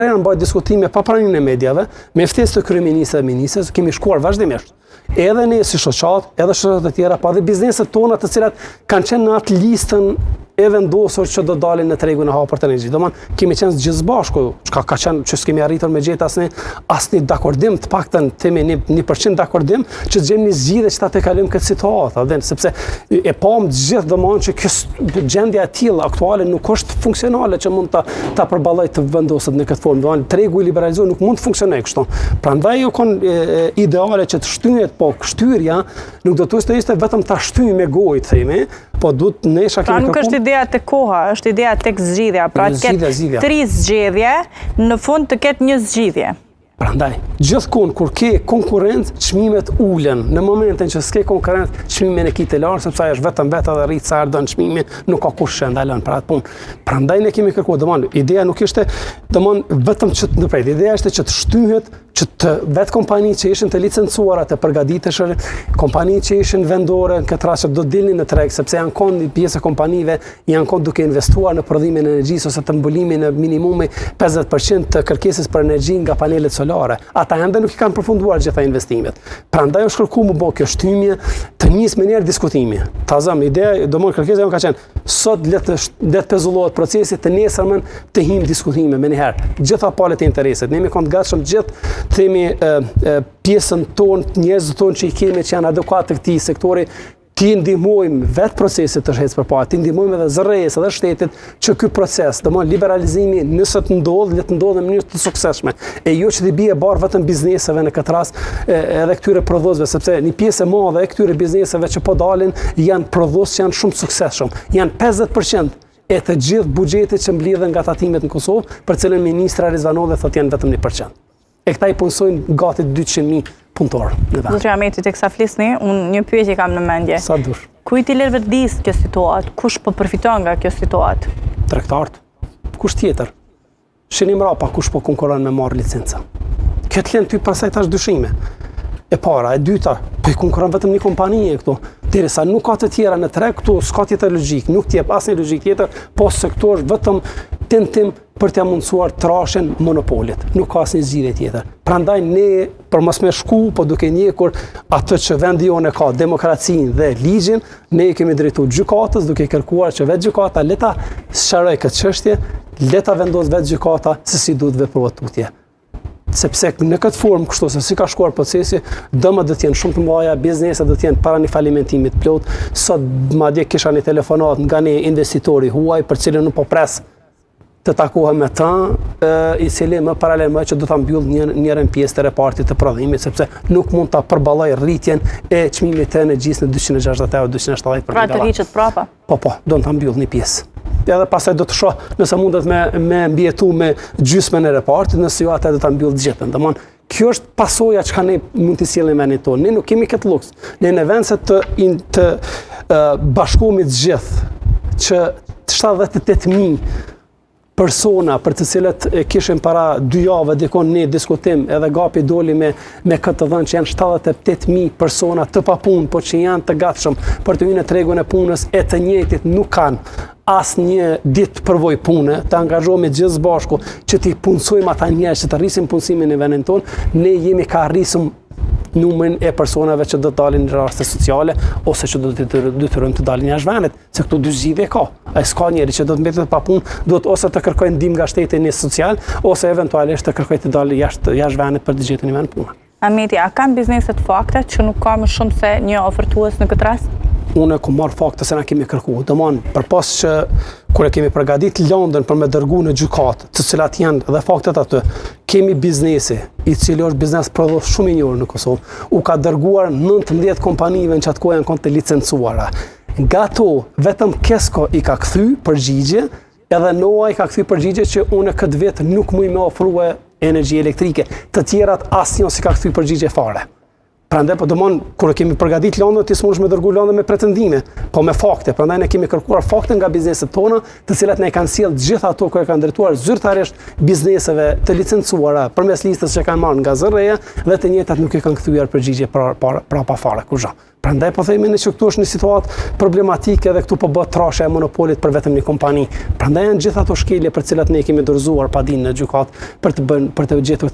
Në bëjt diskutime pa pranimin e medjave, me ftesë të kryeministrit dhe ministrës, kemi shkuar vazhdimisht. Edhe ne si shoqat, edhe shoqat e tjera, pa dhe bizneset tona të cilat kanë qenë në atë listën e vendosur që do dalin në tregun e hapur të energjisë. Domethënë kemi qenë gjithë bashku, çka ka qenë që s'kemi arritur me gjetë asnjë dakordim, të paktën themi 1% dakordim që të gjejmë një zgjidhje që ta tekalojmë këtë situatë, dhe sepse e pam gjithë domosdoshmë që kjo gjendja e tillë aktuale nuk është funksionale që mund ta përballojë të vendoset në këtë formë. Domethënë tregu i liberalizuar nuk mund të funksionojë kështu. Prandaj jo ideale që të shtyhet, po kështyrja nuk do të ishte vetëm ta shtyjmë me gojë, themi, po duhet nesha kemi nuk është ideja tek koha, është ideja tek zgjidhja, pra të ketë 3 zgjedhje, në fund të ketë një zgjidhje. Prandaj, gjithkohë kur ke konkurrencë, çmimet ulen. Në momentin që s'ke konkurrencë, çmimin e kitë lart, sepse ai është vetëm vetë dhe rrit sa ardhon çmimi, nuk ka kush që ndalon për atë punë. Prandaj ne kemi kërkuar, domethënë, ideja nuk ishte vetëm që të ndërpret, ideja ishte që të shtyhet që të vetë kompani që ishin të licencuara të përgatiteshën, kompani që ishin vendore në këtë rast që do dilnin në treg, sepse janë konë pjesë e kompanive, janë konë duke investuar në prodhimin e energjisë ose të mbulimin në minimumi 50% të kërkesës për energji nga panelet solare. Ata ende nuk i kanë përfunduar gjitha investimet. Prandaj është kërkuar më bë kjo shtymje të nis me njëherë diskutimi. Tazam ideja, domosdoshmë kërkesa jonë ka qenë sot le të pezullohet procesi, të nesërmën të him diskutime me njëherë. Gjitha palët e interesit. Ne jemi kongatshëm gjithë themi pjesën tonë, njerëzit tonë që i kemi që janë adekuat të këtij sektori, ti ndihmojmë vetë procesit të shëjtës përpara, ti ndihmojmë edhe zërrejës edhe shtetit që ky proces, domosdoshmë liberalizimi nëse të ndodhë, le të ndodhë në mënyrë të suksesshme. E jo që të bie barë vetëm bizneseve në këtë rast, edhe këtyre prodhuesve, sepse një pjesë e madhe e këtyre bizneseve që po dalin janë prodhues që janë shumë suksesshëm. Janë 50% e të gjithë buxhetit që mblidhen nga tatimet në Kosovë, për cilën ministra Rizvanove thotë janë vetëm 1%. E këta i punësojnë gati 200.000 punëtorë në vend. Zotri Ahmeti, teksa flisni, unë një pyetje kam në mendje. Sa dush? Kujt i lër vetëdijës kjo situatë? Kush po përfiton nga kjo situatë? Tregtarët. Kush tjetër? Shini mrapa kush po konkuron me marrë licenca. Këtë lën ty pastaj tash dyshime. E para, e dyta, po i konkuron vetëm një kompani këtu. Derisa nuk ka të tjera në treg këtu, s'ka tjetër logjik, nuk t'jep asnjë logjik tjetër, po sektor vetëm tentim për t'ia mundsuar trashën monopolit. Nuk ka asnjë zgjidhje tjetër. Prandaj ne për mos me shku, po duke njekur atë që vendi jonë ka demokracinë dhe ligjin, ne kemi drejtuar gjykatës duke kërkuar që vetë gjykata le ta sqarojë këtë çështje, le ta vendos vetë gjykata se si duhet veprohet tutje. Sepse në këtë formë kështu se si ka shkuar procesi, dëmat do të jenë shumë të mëdha, bizneset do të jenë para një falimentimit plot. Sot madje kisha një telefonat nga një investitori huaj për cilën nuk po pres të takohem me ta, i cili më paralelmente që do ta mbyll njërin pjesë të repartit të prodhimit, sepse nuk mund ta përballoj rritjen e çmimit të energjisë në 260 euro, 270 për megawatt. Pra të hiqet prapa? Po, do ta mbyll një pjesë. Edhe pastaj do të shoh nëse mundet me mbietu me gjysmën e repartit, nëse jo atë do ta mbyll të gjithën. Domthon, kjo është pasoja që ne mund të sjellim me ne tonë. Ne nuk kemi këtë luks. Ne në vend se të bashkohemi të gjithë që 78.000 persona për të cilët kishim para 2 javë dikon ne diskutim, edhe gapi doli me këtë dhënë që janë 78.000 persona të papunë, po që janë të gatshëm për të hyrë në tregun e punës, e të njëjtit nuk kanë asnjë ditë përvoj pune, të angazhohemi gjithë bashku që t'i punësojmë ata njerëz që të rrisim punësimin në vendin tonë, ne jemi ka rrisëm numrin e personave që do të dalin në raste sociale ose që do të detyrojmë të dalin jashtë vendit, se këtu dy zgjidhje ka. Ai s'ka njeri që do të mbetet pa punë, duhet ose të kërkojë ndihmë nga shteti në social ose eventualisht të kërkojë të dalë jashtë vendit për të gjetur një vend pune. Ahmeti, a kanë bizneset fakte që nuk ka më shumë se një ofertues në këtë rast? Unë ku marr fakte se na kemi kërkuar. Domthon, përpas që kur e kemi përgatitur Londën për me dërgu në gjykatë, të cilat janë dhe faktet aty, kemi biznesi, i cili është biznes prodhues shumë i njohur në Kosovë, u ka dërguar 19 kompanive në çat kohë janë kontë licencuara. Nga ato, vetëm Kesko i ka kthy përgjigje, edhe NOA i ka kthy përgjigje që unë këtë vit nuk muj me ofrue energji elektrike. Të tjerat asnjë si ka kthy përgjigje fare. Prandaj po domon kur kemi përgatit lëndën, ti s'mundesh me dërgu lëndën me pretendime, po me fakte. Prandaj ne kemi kërkuar fakte nga bizneset tona, të cilat ne kanë sjellë të gjitha ato që kanë drejtuar zyrtarisht bizneseve të licencuara përmes listës që kanë marrë nga zërreja dhe të njëjtat nuk i kanë kthyer përgjigje pa fare kurrë. Prandaj po themi ne që këtu është një situatë problematike dhe këtu po bëhet trashja e monopolit për vetëm një kompani. Prandaj janë gjithë ato shkelje për të cilat ne kemi dorëzuar padinë në gjykatë për të gjetur